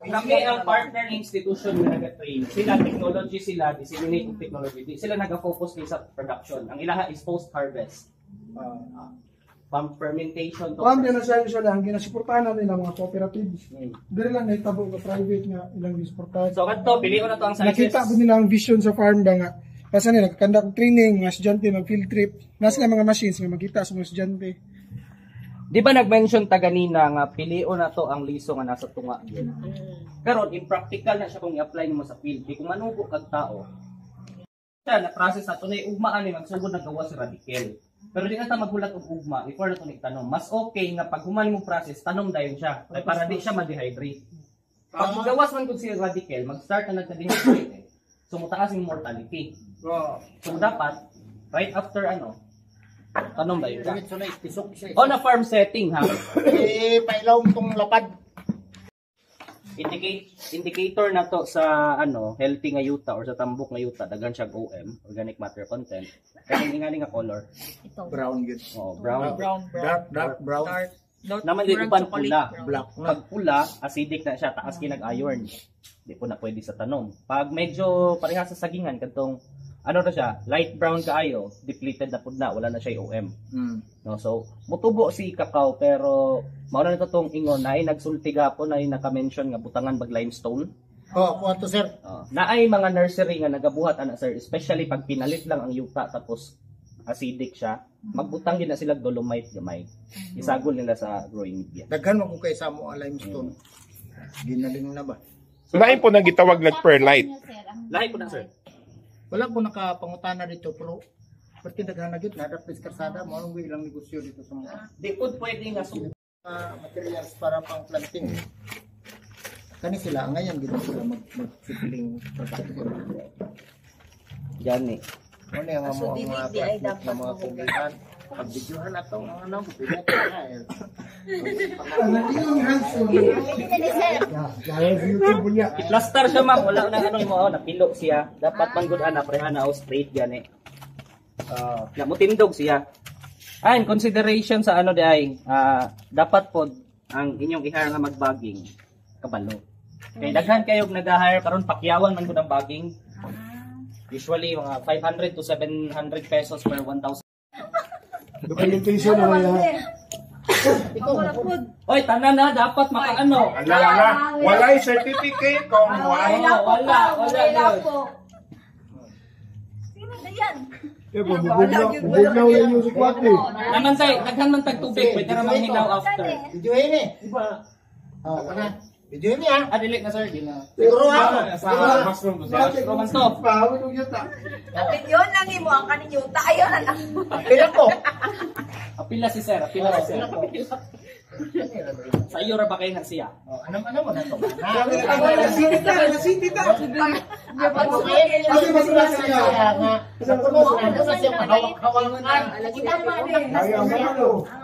Kami ang partner institution na nag-train. Sila technology, sila disseminating technology. Di sila nag-focus sa production. Ang ilaha is post-harvest. From fermentation to... Kung na siya lang, ginasuportahan na nila mga cooperatives. Dili lang naitabo ka private nga ilang ginasuportahan. So kanto, pili ko na to ang sizes. Nakita ko nila ang vision sa farm ba nga. Kasi nila, nagkanda training, mga estudyante, mag-field trip. Nasa mga machines nga magkita sa mga estudyante. Di ba nag-mention ta ganina nga pilio na to ang liso nga nasa tunga. Karon in practical na siya kung i-apply nimo sa field. Di kung manugo kag tao. Siya na process ato na ugma ani magsugod na gawa si radical. Pero di na ta maghulat og ugma before na to tanom. Mas okay nga pag human mo process tanom dayon siya kay para di siya ma-dehydrate. Pag gawas man gud si radical, mag-start na nagka-dehydrate. So mutaas yung mortality. So dapat right after tanom dayon siya. On a farm setting ha. Pailaw tong lapad. Indicator na to sa healthy nga yuta or sa tambok nga yuta daghan siya OM, organic matter content. Kaya ingani nga color. Ito. Brown good. Oh, brown. Dark brown. Naman din uban pula. Black. Pag pula, acidic na siya, taas kinag-iron. Di po na pwede sa tanom. Pag medyo parehas sa sagingan kadtong na siya, light brown kaayo, depleted na pud na, wala na siya OM. No, so mutubo si kakao pero mao na tong ingon na ay nagsulti gapon ay naka-mention nga butangan bag limestone. Kuha to sir. Naay mga nursery nga nagabuhat ana sir, especially pag pinalit lang ang yuta tapos acidic siya, magbutang din na sila dolomite gamay. Isagol nila sa growing media. Daghan mo kay sa mo limestone. Ginaling na ba? Lain po nang gitawag na perlite. Lahi po na sir. Wala ko nakapangutana dito pero pati daghan na gyud na dapit karsada mo ang ilang negosyo dito sa mga Di po pwede nga materials para pang planting. Kani sila ngayon gid sila mag-sibling pagkatuon. Gani. Ano yung mga kugihan? Pag-videohan na ito, pinag na I-plaster siya ma'am, wala na mo, napilo siya. Dapat manggod na prehan na straight gani. Namutindog siya. In consideration sa dapat po ang inyong i-hire nga mag-bagging kabalo. Kaya daghan kayo nag-hire karon pakyawan man gud ang bagging. Usually mga 500 to 700 pesos per 1,000. Documentation na yan. Oy, tanan na dapat makaano. Walay certificate kung wala. Sino na yan? Bubugnaw yan yung sikwate. Naman tay, daghan man tag tubig, pwede ra man hilaw after. Videohin Diba? Video niya. Dili na sir, di na. Siguro ako. mushroom Roman stop. Kapit yun lang mo ang kaninyuta. Ayun na lang. Pila ko. Apila si sir. Sa iyo ra ba kayo na siya? Ano mo na to? Nasintita.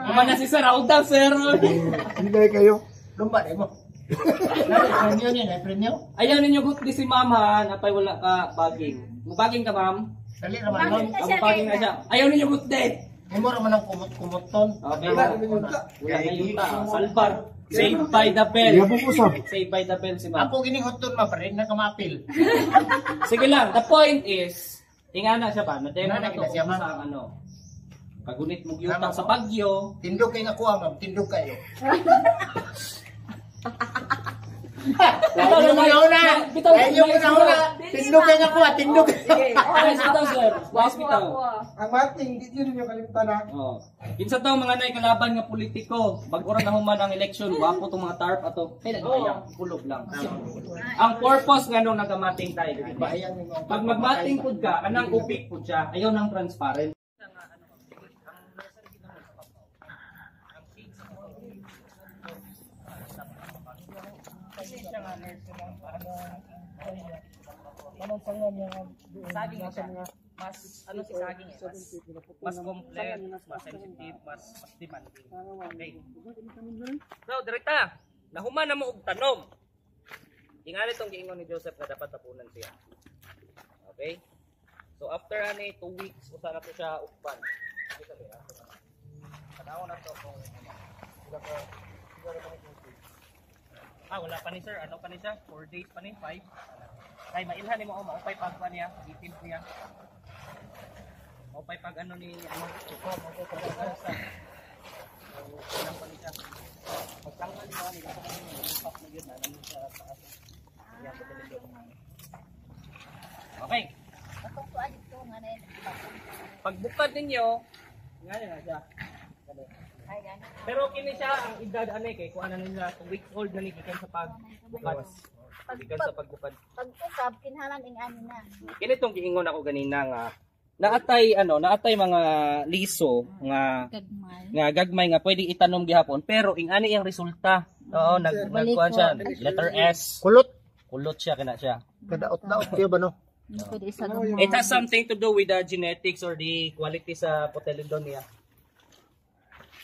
Kumana si sir, out daw sir. Hindi kayo. Lumba na mo. Ayaw ninyo gutli si mama, napay wala ka bagging. Mubaging ka ma'am? Dali naman nun. Mubaging na siya. Ayaw ninyo gutli. Imo ra man ang kumot-kumot-ton. Okay. Wala na yuta. Salvar. Saved by the bell. Saved by the bell si ma'am. Ako gininghot-ton ma, parin na kamapil. Sige lang, the point is, ingana siya ba? Na-demo na to siya, ma'am. sa pagunit mong yuta sa Bagyo. Tindog kayo nakuha, ma'am. Tindog kayo. Bitaw Tindog kayo nakuha, tindog. bitaw sir. Bitaw. Ang mating, hindi nyo kalimutan na. Kinsa taw mga nay kalaban nga politiko, bag-ora na human ang election, wapo tong mga tarp ato. Ayang kulog lang. Ang purpose nga nung nagamating tayo, di ba? Pag magmating pud ka, kanang upik pud siya, ayaw nang transparent. Saging siya. Mas si saging mas complete, mas sensitive, mas demanding. Okay. So, direkta. Nahuman na mo og tanom. Ingani tong giingon ni Joseph nga dapat tapunan siya. Okay? So after 2 weeks usa na to siya ukban. Tanaw na to kung Wala pa ni sir. Ano pa ni siya? 4 days pa ni, 5. Kay mailhan ni mo, maupay pag pa niya, itim niya. Maupay pag ano ni, ito, maupay pag sa. Wala pa ni siya. Pagtanggal niya, nila pa kami, impact na yun, alam mo sa taas. Yan, pagdaling yun. Okay. Pagbukad ninyo, nga na siya. Pero kini siya ang edad ani kay kuan na nila 2 weeks old na ni gikan sa pagbukad. Gikan sa pagbukad. Pag-usab kinahanglan ing ani na. Kini tong giingon ako ganina nga naatay mga liso nga gagmay nga pwede itanom gihapon pero ing ani ang resulta. Oo, nagkuan siya letter S. Kulot siya kana siya. Kadaot-daot kayo ba no? Pwede isa It has something to do with the genetics or the quality sa Potelodon niya.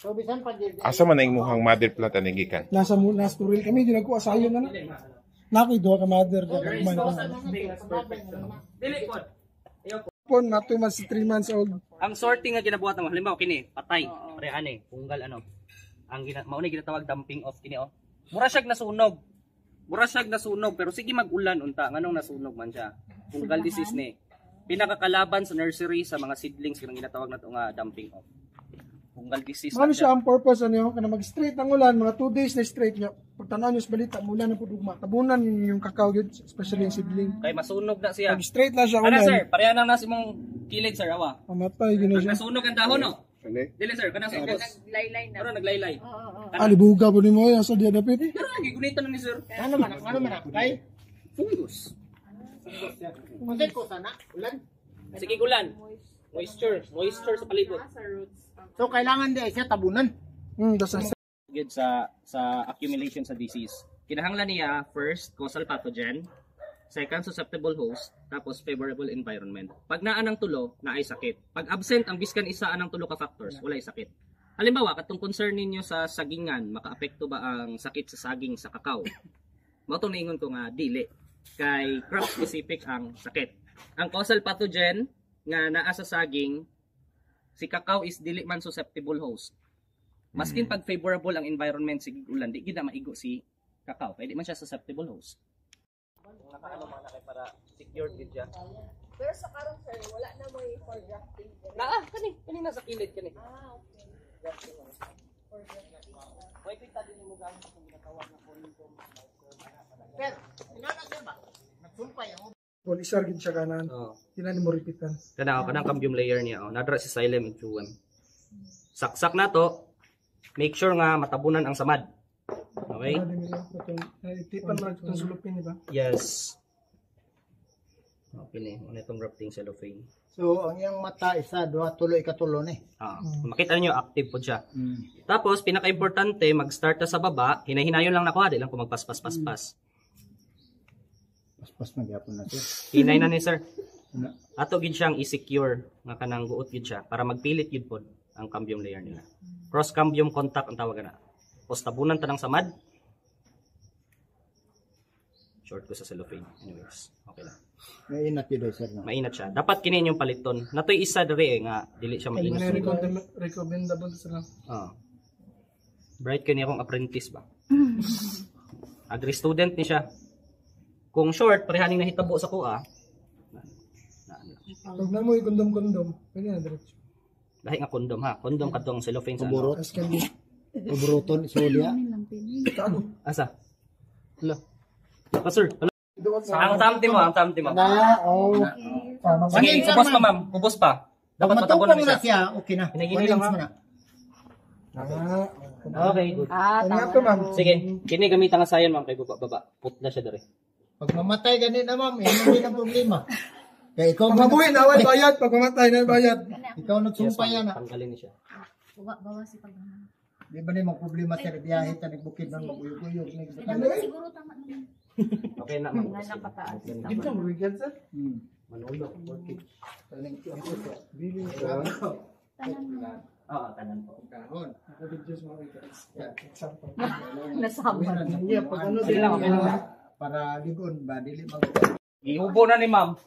So bisan pa di Asa man ang imuhang mother plant ang gikan? Nasa turil kami, di nagkuha sayo na na. Nakoy duha ka mother. There is no such thing as perfection. Dili po. Pon, na 2 months, 3 months old. Ang sorting nga ginabuhat mo, halimbawa kini, patay, pare ani, punggal ano. Ang mauna ginatawag dumping off kini oh. Mura siyag nasunog. Pero sige mag-ulan unta, nganong nasunog man siya. Fungal disease ni. Pinakakalaban sa nursery sa mga seedlings kanang ginatawag nato nga dumping off. Fungal disease. Ano siya ang purpose ano kana mag-straight ang ulan, mga 2 days na straight niya. Pagtanaw niyo sa balita, mula na pud ugma. Tabunan yung kakao gyud, especially yung seedling. Kay masunog na siya. Pag straight na siya Ano ulan, sir, pareha nang nasa imong kilid sir awa. mamatay gina Pag siya. nasunog ang dahon no. Dili sir, kana sa Naglaylay na. pero naglaylay. Libuga po ni mo sa dia dapit. Pero gigunitan na ni sir. ano man kay Fungus. Kunti ko sana ulan. Sige ulan. Moisture sa palibot. So kailangan di siya tabunan. Das Good sa accumulation sa disease. Kinahanglan niya first causal pathogen, second susceptible host, tapos favorable environment. Pag naa ng tulo, naay sakit. Pag absent ang biskan isa ng tulo ka factors, walay sakit. Halimbawa, katong concern ninyo sa sagingan, makaapekto ba ang sakit sa saging sa kakao? Mao tong niingon ko nga dili. Kay crop specific ang sakit. Ang causal pathogen nga naa sa saging, si kakao is dili man susceptible host. Maskin pag favorable ang environment sige ulan, di gid na maigo si kakao. Kaya di man siya susceptible host. Nakaano man kay para secured gid siya. Pero sa karon sir, wala na mo yung for grafting. Kani nasa kilid kani. Okay. Why kita din mo gamit kung ginatawag na condom. Pero inana siya ba? Nagsumpay ang Polisar gid siya kanan. Oh. Tinani mo repeatan. Kanang cambium layer niya oh. Nadra si xylem and phloem. Saksak na to. Make sure nga matabunan ang samad. Okay? Tipan mo itong sulupin, di ba? Yes. Okay ni, ano itong wrapping cellophane. So ang iyang mata isa duha tulo ikatulo ni. Makita niyo active po siya. Tapos pinaka-importante, mag-start ta sa baba, hinay-hinayon lang nakuha, di lang ko magpas-pas-pas-pas. Pas magyapon na siya. Hinay na ni sir. Ato gid siyang i-secure nga kanang guot gid siya para magpilit gid pod ang cambium layer nila. Cross cambium contact ang tawag na. Tapos tabunan ta ng samad. Short ko sa cellophane. Anyways, okay lang. Mainat yun sir na. Mainat siya. Dapat kini yung paliton. Natoy isa diri nga dili siya mainit. Recommendable sila. Bright kani akong apprentice ba. Agri student ni siya. Kung short, parehaning nahitabo sa kuha. Pag na mo kondom-kondom, pwede na diretso. Lahi nga kondom ha. Kondom katong cellophane sa Burot. As can be. Buruton solia. Asa? Hello. Baka sir. Ang tamti mo. Na oh. Sige, kubos pa ma'am. Kubos pa. Dapat matabunan matubong siya. na siya, okay na. Hinahini lang, Walins ha? mo na. Okay, good. Ano to, ma'am? Sige, kini gamitan nga sayon ma'am kay baba. Putla siya dere. Pag mamatay ganit na ma'am, hindi na problema. Kaya ikaw Pag mabuhay na awal bayad, pag mamatay na bayad. ikaw nagsumpay yan. Tanggalin ni siya. Bawa si pagmamahal. Di ba ni mga problema sa biyahe ta nagbukid ng maguyog-uyog. Siguro tama naman. Okay na ma'am. Nga lang pataas. Dito mo weekend, sir? Manulo. Working. Tanan mo. Oo, tanan po. Kahon. Ako din just mga weekends. Example. Nasabad. Yeah, pag ano, Sige lang, okay lang. Para ligon ba, dili mag... Ihubo na ni ma'am.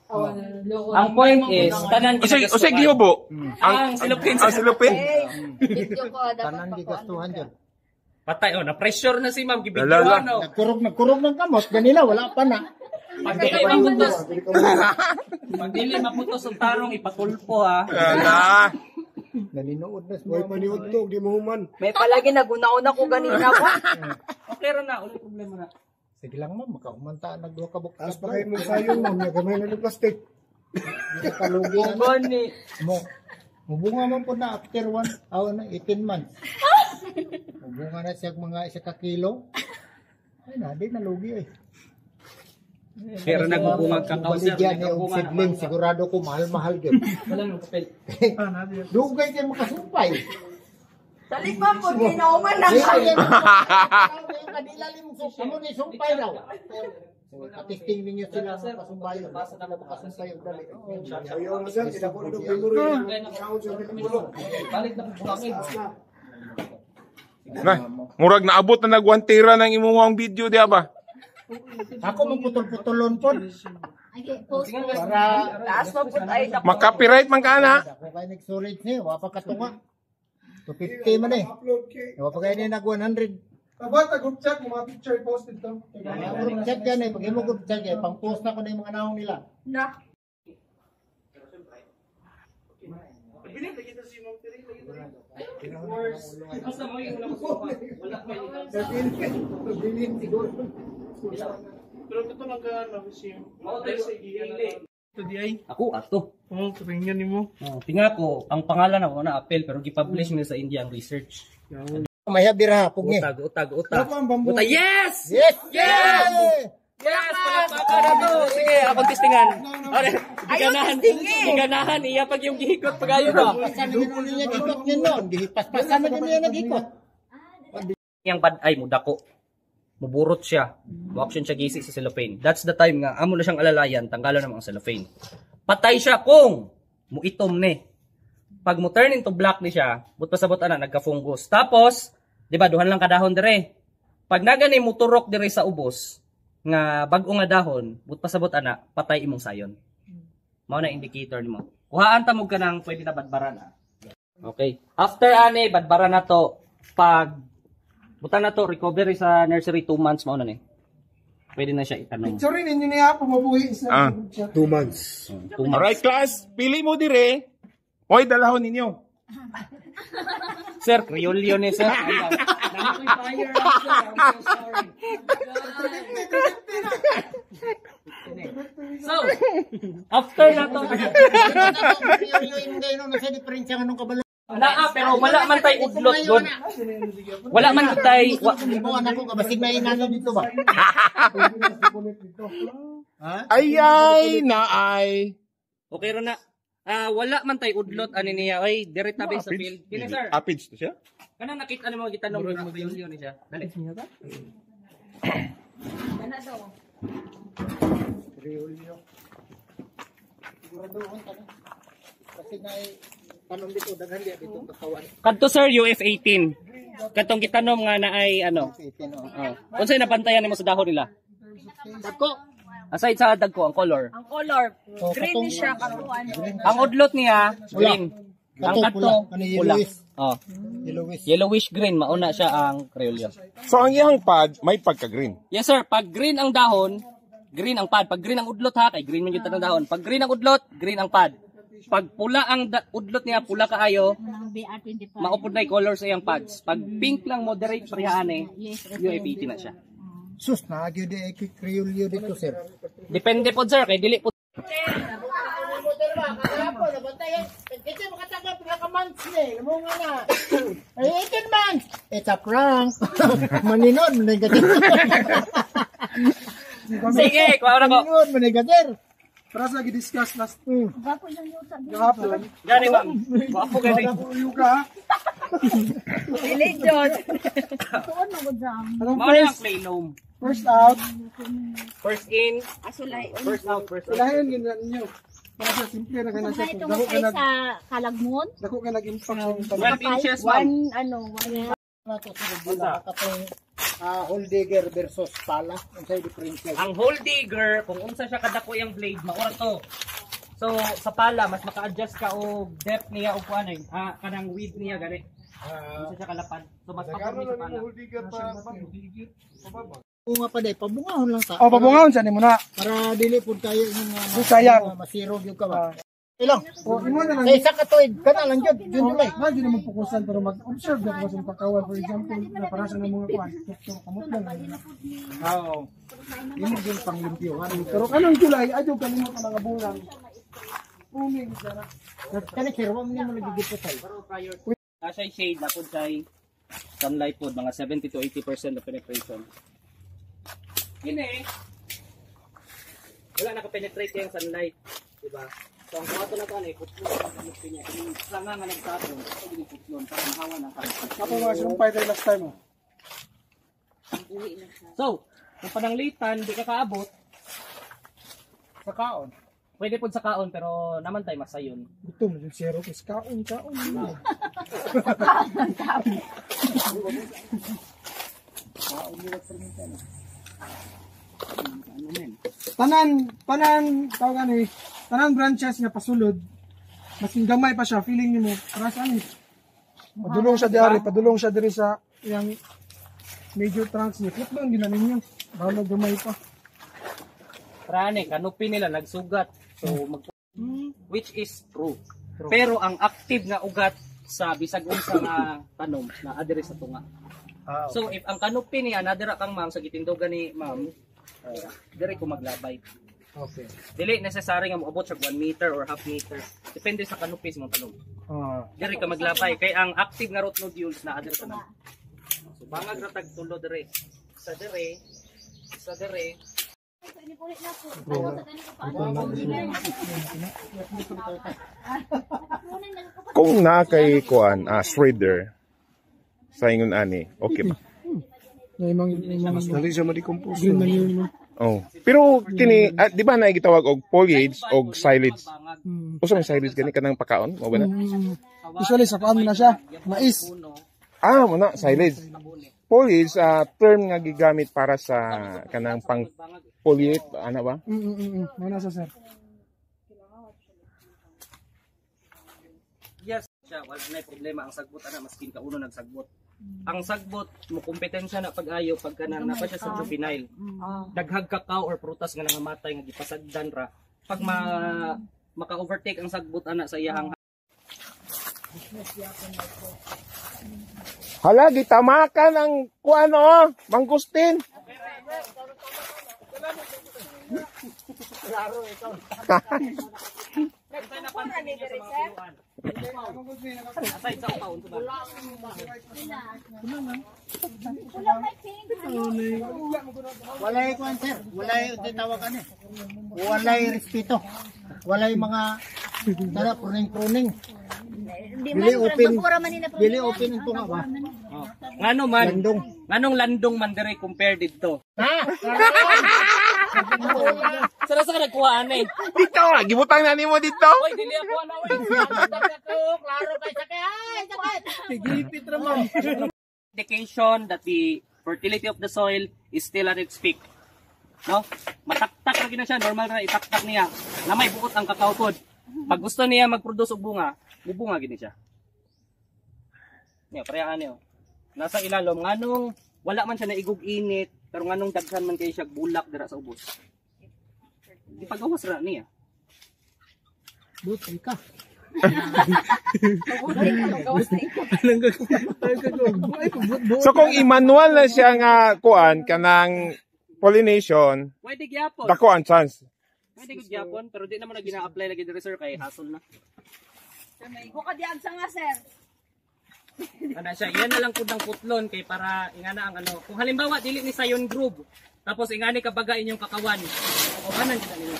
Ang point is, tanan Usay gihubo. Ang silupin Ang silupin. Video ko dapat Tanan gigastuhan dyan. Patay, na pressure na si ma'am. Gibigyan, Lala. no? Nagkurog ng kamot, ganila, wala pa na. Pag dili maputos. Pag dili maputos ang tarong, ipatulpo, ha? Ala. Nalinood na Boy paniud to, di mo human. May palagi nagunaon ako ganina ko. Okay ra na, ulit problema na. Sige lang ma'am, makaumanta, nagduha ka bukta. Tapos pa kayo mo sayon, ma'am. Nagamay na ng plastic. Kalugi na. Gani. Mubunga man po na after 18 months. Mubunga na siya mga 1 kilo. Ay na, di nalugi eh. Pero nagbubungag kakao, sir. Baligyan niya yung seedling, sigurado ko mahal-mahal yun. Wala nang papel. Dugay kayo makasumpay. Dali pa po, ginauman na ka. Kadilalim mo kamo ni sumpay daw. Testing ninyo sila sa kasumpay. Basta na makasumpay yung dali. Ayaw mo sir, sinapon ng memory. Balik na po kami. Na, murag naabot na nag 1 tera ng imuhang video di ba? Ako magputol-putulon po. Post ko. Para Taas mo po tayo na. Makapiright man ka na. ako kayo nag-storage niya, wapa katunga. 250 man eh. Upload kay. Wapa kayo niya nag 100. Kabata, group chat, mga picture posted to. Group chat yan eh. Pag mo group chat yan, pang-post na ko na yung mga naong nila. Na. Basta mo yung una ko wala pa yung Pero ito nag-ano, Ako, ato. oh, tingnan mo. Tinga ko, ang pangalan ako na apel, pero gipublish mo sa India ang research. Maya bira, pugni. Utag. Ano pa ang bamboo? Utag, yes! Yes! Yes! Yes! Palakpakan na to! Sige, akong testingan. Giganahan, iya pag yung gihikot pag-ayo ba? Pasan na niya dikot niya noon. Gihipaspasan na niya nagikot. Yang bad ay muda ko. Muburot siya. Mu-action siya gisi sa cellophane. That's the time nga, amo na siyang alalayan, tanggalan naman ang cellophane. Patay siya kung muitom ni. Pag mo turn into black ni siya, but pasabot ana nagka-fungus. Tapos, di ba, duhan lang kadahon dire. Pag nagani mo turok dire sa ubos, nga bag-o nga dahon, but pasabot ana, patay imong sayon. Mao na indicator nimo. Kuhaan ta mo kanang pwede na badbaran. Okay. After ani badbaran na to, pag buta na to recovery sa nursery 2 months mao na ni. Pwede na siya itanom. Sorry, ninyo niya po mabuhi sa group chat. 2 months. 2 months. Alright class, pili mo dire. Hoy, dalahon ninyo. Sir, Criollo ni sir. Ayaw. Fire up, sir. I'm so sorry. So, after na to, pero wala man tay udlot god. Wala man tay Mo anak ko kabasig na inano dito ba? Ay, naay. okay ra na. Wala man tay udlot ani niya oy direct na sa field. Kini sir. Apids to siya? Kana nakita nimo gitanong na Criollo ni siya. Dali. Kana daw. Kasi na tanong dito daghan dia dito katawan. Kadto sir UF18. Katong gitanong nga na ay ano. Unsay napantayan nimo sa dahon nila? Dako. Aside sa dagko ang color. Ang color, green siya karuan. Ang udlot niya green. Ang kadto pula. Oh, Yellowish. yellowish green mauna siya ang Criollo. So ang iyang pad may pagka-green. Yes sir, pag green ang dahon, green ang pad. Pag green ang udlot ha, kay green man yung tanang dahon. Pag green ang udlot, green ang pad. Pag pula ang udlot niya, pula kaayo, Ang BR25. maupod na yung color sa iyang pads. Pag pink lang moderate parehaan eh, UF18 na siya. Sus na gyud di Criollo dito sir. Depende po sir, kay dili po. It's a prank. Maninod, manigadir. Sige, kuha na ko. Maninod, manigadir. Para sa discuss last Gapo yung yuta. gahapon. Gani ma'am. Wapo gani. Yuka. Religion. Tuon mo gud jam. Anong Mao na ang clay loam. first out? First in, Asulay. first out, first out. Ilahin gina ninyo. Para sa simple na kana siya. Kaya Dako ka nag sa Kalagmon. dako ka nag-impact sa 12 inches ma'am. One. Katong hole digger versus pala. Unsay difference? Ang hole digger, kung unsa siya kadako yung blade, maura to. So, sa pala, mas maka-adjust ka o depth niya o kuanay, kanang width niya gani. Isa siya kalapad. So mas paborito sa pala. Bunga pa day, pabungahon lang ta. Oh, pabungahon sa nimo na. Para dili pud kayo yung Sayang. masirog yung ka ba. Ilang. Oh, imo na lang. Sa isa ka tuig, kana lang jud, June July. Ba di naman fokusan pero mag-observe na ko sa pagkawal, for example, na para sa mga kuan, doktor kamot lang. Oo. Imo din panglimpyo. Pero kanang July, adyo kanimo ka mga bulan. Puming sana. Kana sir, wa man mo nagigipot ay. Asay shade na po say sunlight po, mga 70 to 80% na penetration. Kini wala naka-penetrate yung sunlight, diba? So ang kuwato na kanay, putlon ang pinya. Yung sanga nga nagsatong, ito din putlon para mahawa ng kanto. Ako nga sumpay tayo last time. So, kung pananglitan, di ka kaabot sa kaon. Pwede po sa kaon, pero naman tayo masayon. Gutom na yung zero, kasi kaon. Tanan branches nga pasulod, mas gamay pa siya, feeling nimo para sa ani. Padulong siya diri sa yang major trunks niya. Flip lang ginanin niya. Bawal gamay pa. Prane, kanupi nila nagsugat. So, which is true. Pero ang active nga ugat sa bisag unsa nga tanom na adiri sa tunga. So, if ang kanupi niya nadira kang ma'am sa gitindogan ni ma'am, diri ko maglabay. Okay. Dili necessary nga moabot sa 1 meter or half meter. Depende sa kanupi sa mga tanom. Diri ka maglabay kay ang active nga root nodules na adiri sa tanom. So, bangag ra tag tulo diri. Sa diri, Kung na kay kuan, shredder sa ingon ani, okay ba? Mas dali siya ma-decompose. Green manure. Oh. Pero kini, di ba na gitawag og foliage og silage? Usa may silage gani kanang pakaon, mo ba na? Usually sa kaon na siya, mais. Mo na silage. Foliage term nga gigamit para sa kanang pang foliate ana ba? Muna sa sir. yes, siya wala na problema ang sagbot ana maskin ka uno nagsagbot. Ang sagbot mo kompetensya na pag-ayo pagka napa siya sa juvenile. Daghag kakao or prutas nga nangamatay nga gipasagdan ra. Pag maka-overtake ang sagbot ana sa iyang Hala, gitamakan ang kuano, mangustin. aside sa kaon to ba? Walay kuan sir, walay titawagan eh. Walay respeto. Walay mga tara pruning. Dili open ito nga ba? Ngano man? Nganong landong man dire compare dito? Sara sa nagkuha ani. Dito, gibutang na nimo dito. Oy, dili ako ana oy. Klaro kay sakay. Tigipit ra ma'am. Indication that the fertility of the soil is still at its peak. No? Mataktak na gina siya, normal na itaktak niya. Na may bukot ang kakao pod. Pag gusto niya mag-produce og bunga, mubunga gini siya. Niya, parehaan niyo. Nasa ilalom nganong wala man siya naigog init, pero nganong daghan man kay siya bulak dira sa ubos. Di pagawas ra niya. Buti ka. So kung i-manual na siya nga kuan kanang pollination, Pwede gyapon. dako ang chance. Pwede gud gyapon, pero di naman na gina-apply lagi diri sir kay hassle na. Bukadiag sa nga, sir. Ana siya, yan na lang pud ang putlon kay para ingana ang ano. Kung halimbawa dili ni sayon groove, tapos ingani kabaga inyong kakawan. O kanan kita ninyo.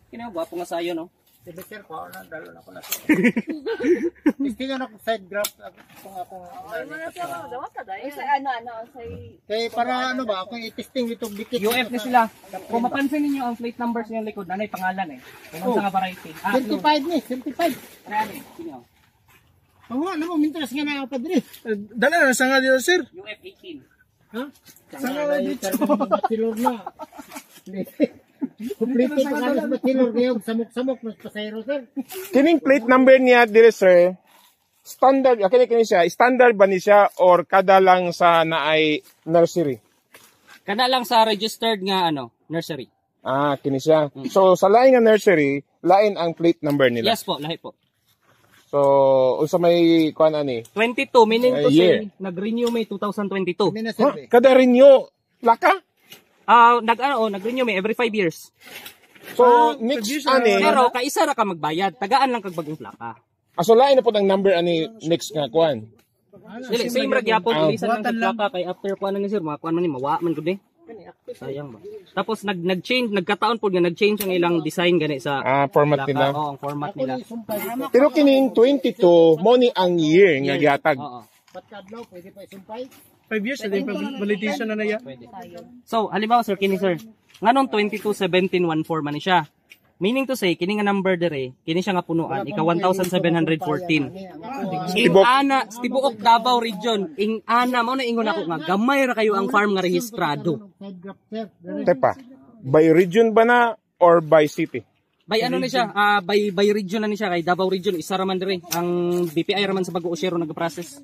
Kini gwapo nga sayon no. Sige sir, ko na dalo na ko na. Tingnan ako side graph kung ako. Kay para ano ba, ako i-testing itong dikit. UF ni sila. Kung mapansin niyo ang plate numbers niya likod, nanay pangalan eh. Kung sa nga variety. 75 ni, 75. Ready, sino? Oo nga, naman, mintas nga na pa diri. Dala na sa nga dito sir. UF 18. Ha? Sanga na dito. Bachelor na. Complete pa ka sa bachelor kayo, samok-samok mas pasayro sir. Kining plate number niya dire sir, standard, kini siya, standard ba ni siya or kada lang sa naay nursery? Kada lang sa registered nga nursery. Ah, kini siya. So sa lain nga nursery, lain ang plate number nila. Yes po, lahi po. So unsa may kuan ani? 22 meaning to year. say nag-renew May 2022. Kada renew laka? Nag-renew May every 5 years. So next ani, Pero kaisa ra ka magbayad, tagaan lang kag bagong plaka. so lain na po ang number ani next nga kuan. Dili same ra gyapon ilisan lang sa plaka kay after kuan ni sir, makuan man ni mawa man gud sayang ba. Tapos nag-change, nagkataon po nga nag-change ang ilang design gani sa Format plaka. nila. Oo, ang format nila. Pero kining 22 mo ni ang year nga gihatag. Oo. Patkadlaw, pwede pa isumpay. 5 years, na validation na naya. So, halimbawa sir, kini sir, nganong 221714 man ni siya. Meaning to say, kini nga number dire, kini siya nga punuan, ika 1714. Ing ana, tibuok Davao region, ing ana mao na ingon ako nga gamay ra kayo ang farm nga rehistrado. Tepa, by region ba na or by city? By ano ni siya? By region na ni siya kay Davao region isa ra man dire. Ang BPI ra man sa Bago Osyero nag-process.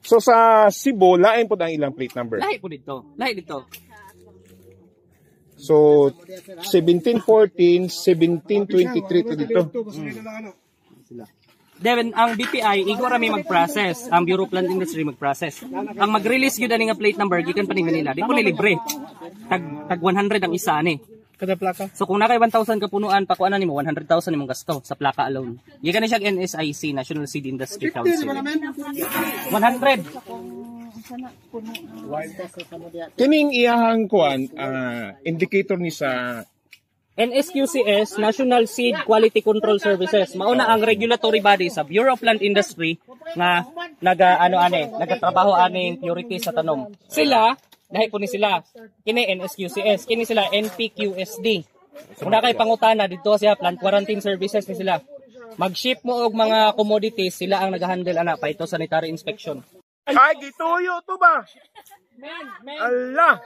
So sa Cebu, lain po ang ilang plate number. Lahi po dito. Lahi dito. So 1714, 1723 to dito. Then ang BPI igo ra may mag-process, ang Bureau of Land Industry mag-process. Ang mag-release gyud ani nga plate number gikan pa ni Manila. Di po ni libre. Tag 100 ang isa ani. Kada plaka. So kung nakay 1,000 ka punuan, pakuanan nimo 100,000 imong gasto sa plaka alone. Gikan ni siya NSIC, National Seed Industry Council. 100. Kining iyahang kuan, indicator ni sa NSQCS, National Seed Quality Control Services. Mauna ang regulatory body sa Bureau of Land Industry nga nagatrabaho aning purity sa tanom. Sila, dahil po ni sila, kini NSQCS, kini sila NPQSD. Kung na kay pangutana dito siya plant quarantine services ni sila. Mag-ship mo og mga commodities, sila ang nag-handle pa ito sanitary inspection. ay gituyo to ba? Allah.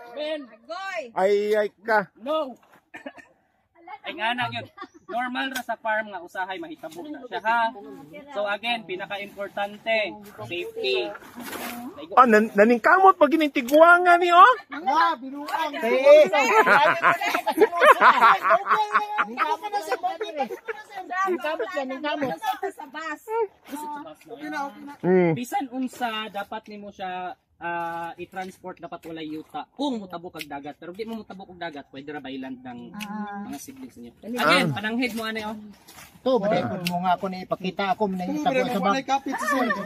Ay ka. No. Ay nga na yun. Normal ra sa farm nga usahay mahitabo na siya ha. So again, pinaka-importante, safety. Naningkamot pag ginintigwangan ni oh. Binuang. Bisan unsa dapat nimo siya i-transport dapat walay yuta kung mutabok kag dagat, pero di mo mutabok kag dagat pwede ra bailand ng mga siblings niyo. Again, pananghid mo ani oh. To, badai mo nga ako ni ipakita ako na itabo sa bag.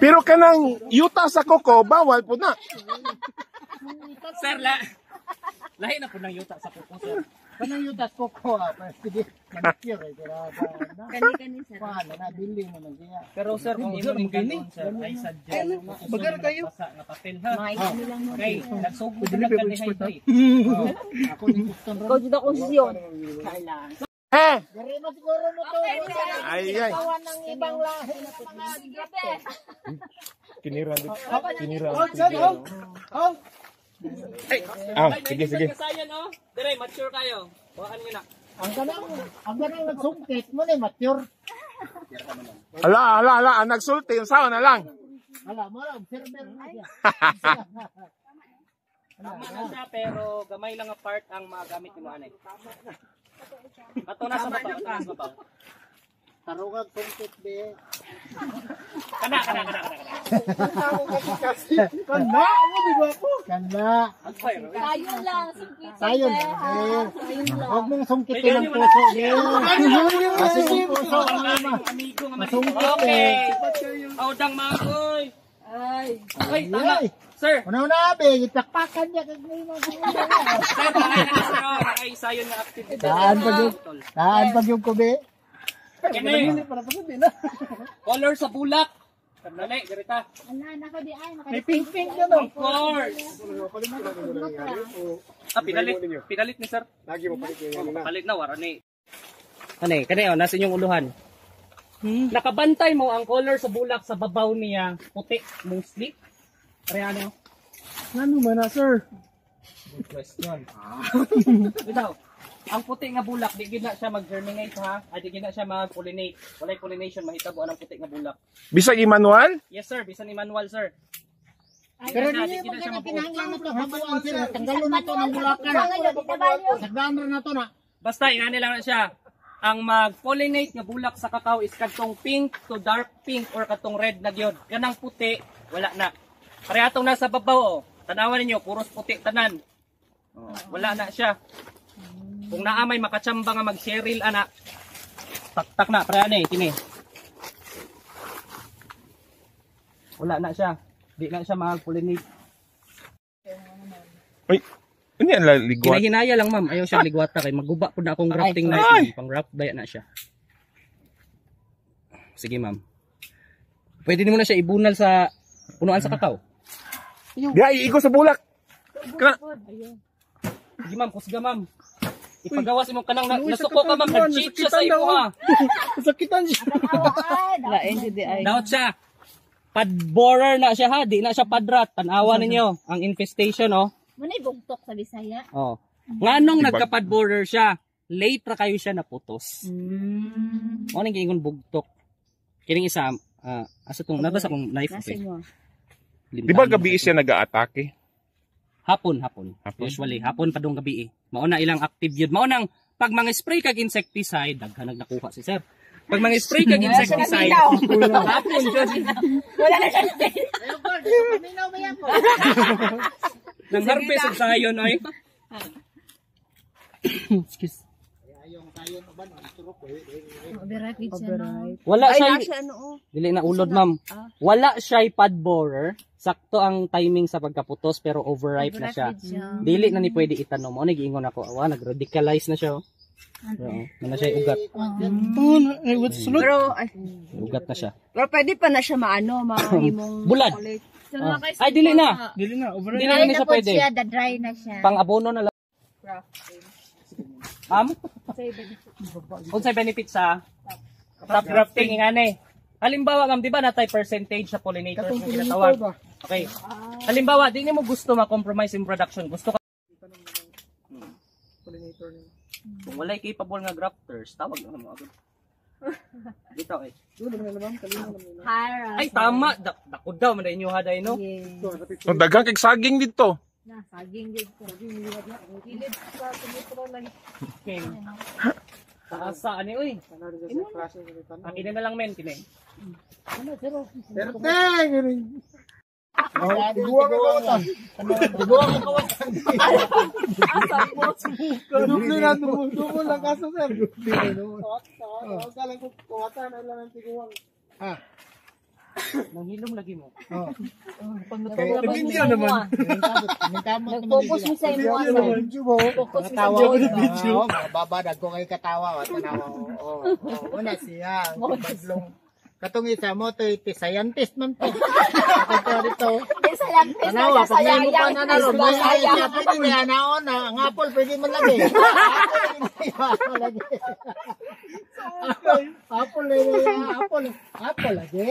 Pero kanang yuta sa koko bawal po na. Sir, lahi na po ng yuta sa kuko sir. Kanang yutas ko sige, manikir ay Kani-kani sir. paano na bili mo man siya. Pero sir, kung imo ning kanon sir, ay suggest Bagar kayo. basa nga papel ha. Makikita lang mo. Okay, nagsugod na ka dehydrate. Ako ni gusto Ikaw dito konsyon. Kailangan. Gari mo siguro mo to. Ay. Kawan ng ibang lahi na Kinira. Sige. Kasayan oh. Dire, mature kayo. Buhaan niyo na. Ang ganang nagsungkit mo ni mature. Ala, nagsulti sao na lang. Wala mo lang, server na siya. Tama na siya, pero gamay lang ang part ang magamit ni mo anay. Ato na sa baba. Tarugag sungkit be. Kana. Kanda, mo di ba po? Kanda. Tayo lang. Sayon. Huwag mong sungkitin ang puso. Kasi yung puso ang ama. Amigo nga Masungkit okay. Audang magoy. Ay, tama. Sir, Una, be, itakpakan niya kag may mga sir, ay sayon nga active. Daan pag yung kubi. Kini. Color sa bulak. Dali, garita. Ala, nako di ay. May pink-pink na no. Of course. Pinalit ni sir. Lagi mo palit Palit na wara ni. Kani nasa inyong uluhan. Nakabantay mo ang color sa bulak sa babaw niya, puti mostly. Reano? Ano man na, sir? Good question. Bitaw. ang puti nga bulak, di gid na siya mag-germinate ha. Ay di gid na siya mag-pollinate. Walay pollination mahitabo ang puti nga bulak. Bisag i-manual? Yes sir, bisan ni manual sir. Pero Di hindi gid na siya mo mabuo. kinahanglan mo to. Habuan sila. Tanggalon na to ng bulakan. Sagdan na to na. Basta ingani lang na siya. Ang mag-pollinate nga bulak sa kakao is kadtong pink to dark pink or kadtong red na gyud. Kanang puti, wala na. Parehas nasa babaw oh. Tanawan ninyo, puros puti tanan. Oh, wala na siya. Kung naamay makatsamba nga mag-cheryl ana. Tak na pre ani kini. Wala na siya. Di na siya mag-pollinate. Uy, ano yan ligwat? Kinahinaya lang ma'am, ayaw siya ligwata kay maguba po na akong grafting knife. Ay! Pang graft daya na siya. Sige ma'am. Pwede mo na siya ibunal sa punuan sa kakao. Di ay igo sa bulak. Kana. Sige ma'am, kusga ma'am. Ipagawas mo kanang nasuko ka ma'am, nag-cheat siya sa iyo ha. Sakitan siya. Daot siya. Padborer na siya ha, di na siya padrat. Tanawa ninyo ang infestation oh. Muna'y bugtok sa Bisaya. Oh. Nganong nagka-padborer siya, late ra kayo siya naputos. Mo ning giingon bugtok. Kining isa asa tong nabasa kong knife okay. Di ba gabi siya nag-aatake? Hapon. Usually, hapon pa dong gabi eh. Mauna ilang active yun. Maunang, pag mga spray kag insecticide, daghan nakuha si sir. Pag mga spray kag insecticide, hapon dyan. Wala na siya. Paminaw ba yan po? Nang harvest sa sayon ay. Excuse. Ayong sayon uban ang turok Overripe with siya, no? Wala siya. ano, Dili na ulod ma'am. Wala siya padborer. Sakto ang timing sa pagkaputos pero overripe na siya. Dili na ni pwede itanom. Mo nagiingon ako. Nag-radicalize na siya. Na siya ugat. Pero, Ugat na siya. pero pwede pa na siya mahimong Bulad. Ay dili na. Dili na, over. Dili na siya pwede. dry na siya. Pang-abono na lang. Unsay benefit sa crop grafting ingani? Halimbawa ngam di ba natay percentage sa pollinators nga ginatawag? Okay. Halimbawa di nimo gusto ma-compromise in production. Gusto ka Pollinator niya. kung walay capable nga grafters, tawag na mo agad. Dito eh. Doon naman na ma'am, kalina naman na. Ay tama, dakod daw man inyo haday no. So, daghang kay saging dito. Saging dito. Kilid sa tumutro lang. Okay. Taasa ani oy. Sana rin sa klase ng itan. Akin na lang men kini. Pero ganun. Iguwa ka kawatan. Iguwa ka kawatan. Dupli na dumul lang kaso sir. Dupli na dumul. Kalang ko kawatan ay lang ang tiguang. Manghilom lagi mo. Video naman. Nag-focus mo sa imo. Focus mo sa video. Babad ako kay katawa. Tanawa. Una siya. Katong isa mo to scientist man to. Ito dito. Tanawa pag may mukha na naroon. Siya pwede niya naon ang apple pwede man lagi. Apple lagi.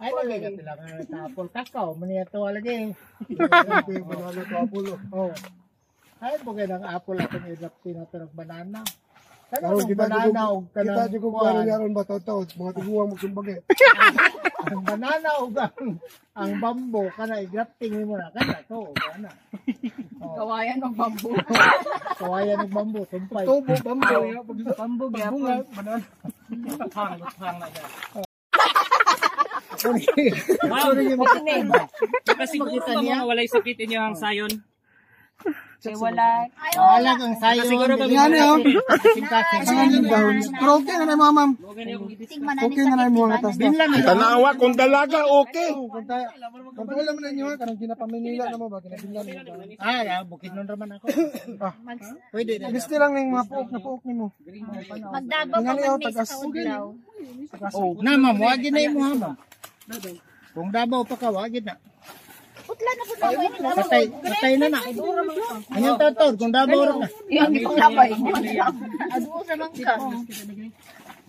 Ay lagi ka tilangan sa apple kakao maniya to lagi. Banana to apple. Oh. Ay bugay ng apple atong ilap tinatawag banana. Karon kita Kita juga ko ano yaron ba taw mga tiguang magsumbag eh. ang banana ug ang bambo kana i-grafting mo na kana to ana. Kawayan ng bambu. Kawayan ng bambo tumpay. Tubo bambo ya Bambu bunga banana. Hang na yan. Kasi siguro mga walay sakit inyo ang sayon. Wala. Alag ang sayo. Siguro ba Yan oh. Kasing-kasing. Pero okay na na ma'am. Okay na na mo nga tas. Tanawa kung dalaga okay. Kontrol naman ninyo ha kanang ginapaminila na mo ba ginabilan mo. Bukid nun raman ako. Pwede na. Gusto lang ning mga puok na puok nimo. Magdaba pa man may sa udlaw. Na ma'am, wagin na imo ha ma'am. Kung dabaw pa ka wagin na. Putla na po na. Patay na na. Anyang tatod, kung dabaw ra na. Yung ipaglabay. Ado sa mangka.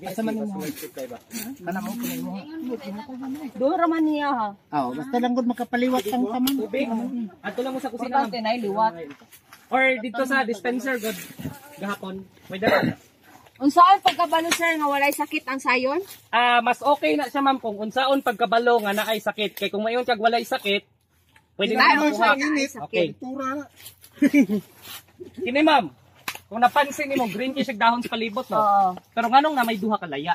Asa man mo? Kana mo kuno mo. Dora man niya ha. Basta lang gud makapaliwat ang taman. Ato lang mo sa kusina. Importante na liwat. Or dito sa dispenser god. gahapon. May dala. Unsaon pagkabalo sir nga walay sakit ang sayon? Mas okay na siya ma'am kung unsaon pagkabalo nga naay sakit. Kay kung mayon kag walay sakit, pwede na Ano makuha. siya init? Okay. Tura na. Kini ma'am, kung napansin nimo green kay siya dahon sa palibot no. Oo. Pero nganong na may duha ka laya.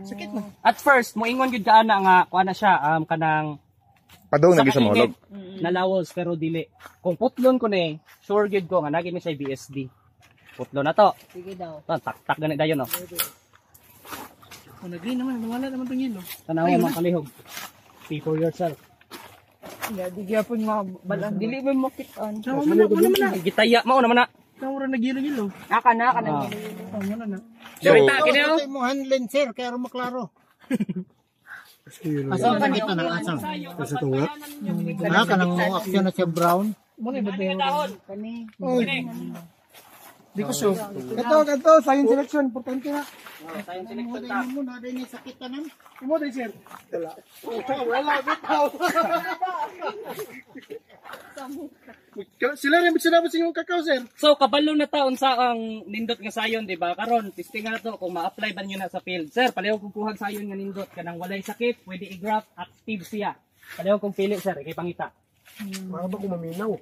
Sakit na. At first, moingon gyud ka ana nga kuha na siya kanang Padong nagi sa mahulog. nalawos pero dili. Kung putlon ko ni, sure gyud ko nga nagi ni siya BSD. Putlon na to. Sige daw. Tak ganit dayon no. Oh, nag-green naman. Nawala naman itong yelo. Tanawa mga kalihog. See for yourself. Di gyapon mabalan. Dili mo makit-an. Gitaya mao naman na. Nawala nag-yelo-yelo. Naka na Oh, wala na. Dirita kini oh. Ito mo handling sir, kaya maklaro. Asa ka dito na asang? Sa tunga? Kanang aksyon na siya brown. Muna ba tayo? kani. Di ko sure. Ito, science selection. Importante na. Tayong selection ta. Mo na din sa kitanan. Imo din, sir. Wala. Wala, bitaw. Sila rin, sinabi sa inyong kakao, sir. So kabalo na taon sa ang nindot nga sayon di ba? Karon testing na to kung ma-apply ba niyo na sa field. Sir, palayo kung kuhag sayon nga nindot kanang walay sakit, pwede i-graft active siya. Palayo kung pili sir, kay pangita. Mga ba kung maminaw?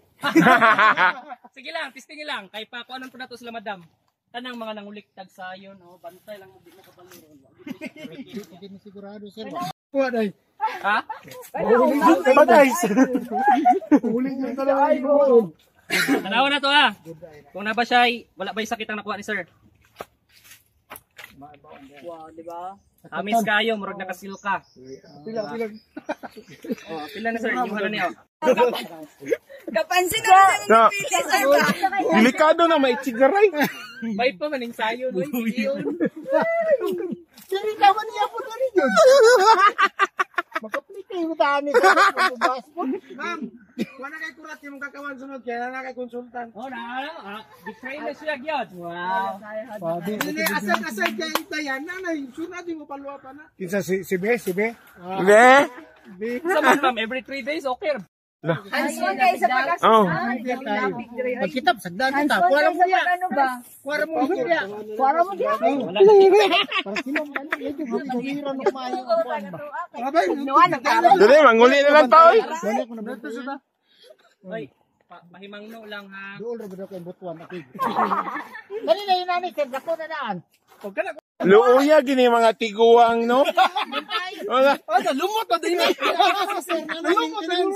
Sige lang, testing lang kay pa kuanon po nato sila madam. Tanang mga nanguliktag sayon, bantay lang mo di mo kabalo. Hindi na sigurado sir. Kuha, day. Ha? Patay, sir. Huli niyo talaga yung Tanawa na to ha. Kung na ba siya wala ba sakit ang nakuha ni sir? Wow, di ba? Amis kayo, murag nakasil ka. Pila. Oh, pila na sir, yung ano niyo. Kapansin na sa Na, pili, sir ba? delikado na may tsigaray. May pa maning sayon, oy. Siri naman niya po na rin yun. Makaplite yung daan nito. Ma'am, wala kay kurat yung kakawan sunod. Kaya na kay konsultan. Oh, na, betray na siya gyud. Wow. Hindi, aside kay Dayan, nanay, sunod mo paluwa pa na. Kinsa si B? Hindi. Sa ma'am, every 3 days okay. Hanson kay sa pag Oh. Pagkitap, sagdan kita. Hanson Kuwara kay mo sa niya. pag ano ba? Kuwara mo niya. Kuwara mo diha. Wala. Para sinamdan niya. Ito, mabihiran ng mayo ang kuwan ba? Abay, Nuwa na ka. Dili, manguli na lang tao. Wala ko na ba? Oy, mahimangno lang ha. Doon rin ba kayo butuan? Dali na yun namin, sir. Dako na daan. Luuya gini mga tiguang, no? Wala. lumot na din. Lumot na yun.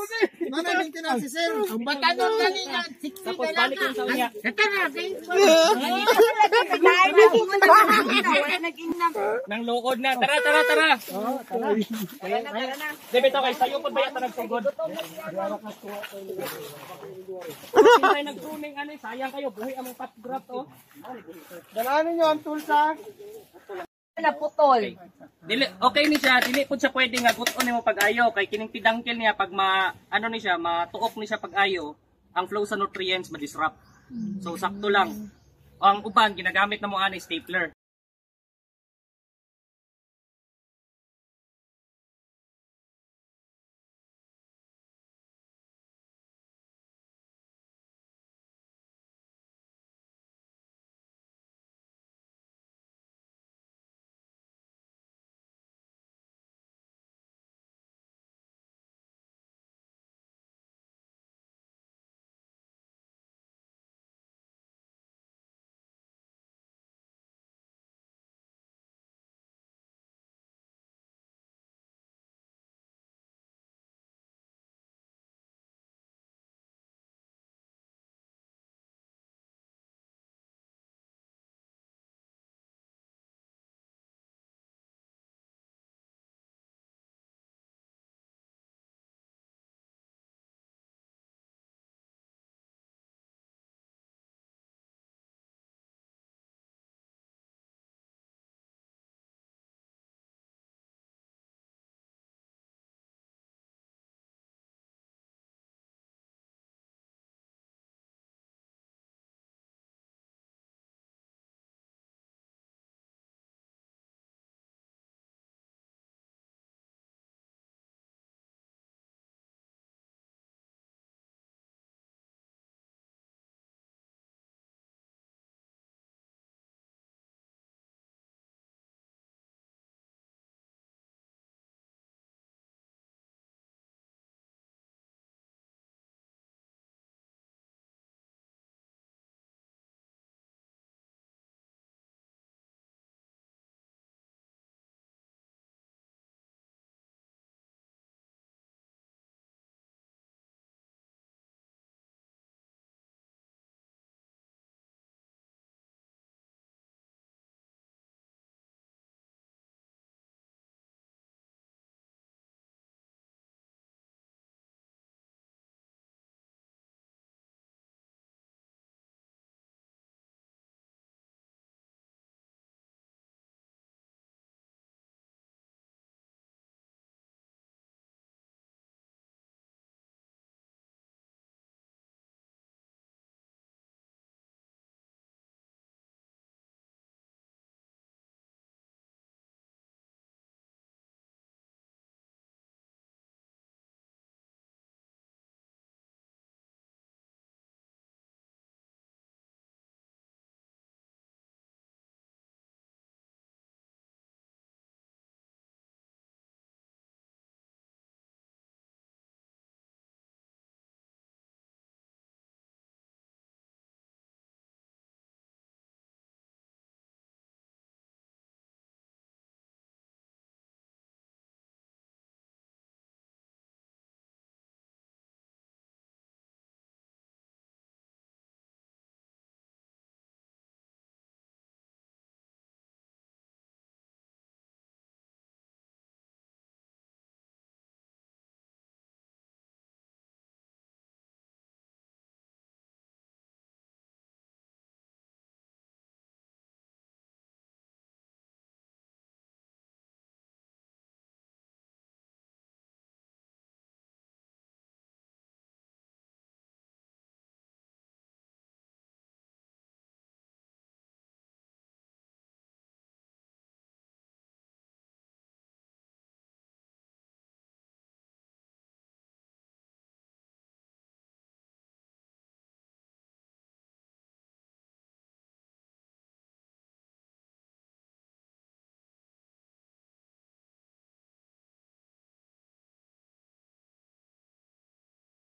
Mana maintenance si sir. Ang batanon na niya. Tapos balik yung sa unya. Nang luod na. Tara. Debe to kay sayo pud ba yata nagsugod. Kay nag-grooming ano, sayang kayo buhi among top graft oh. Dalanin nyo ang tools, ha? Naputol. Dili okay ni siya, dili pud siya pwede nga guton nimo pag-ayo kay kining pidangkel niya pag ano ni siya, matuok ni siya pag-ayo, ang flow sa nutrients ma-disrupt. So sakto lang. Ang uban ginagamit na mo ani stapler.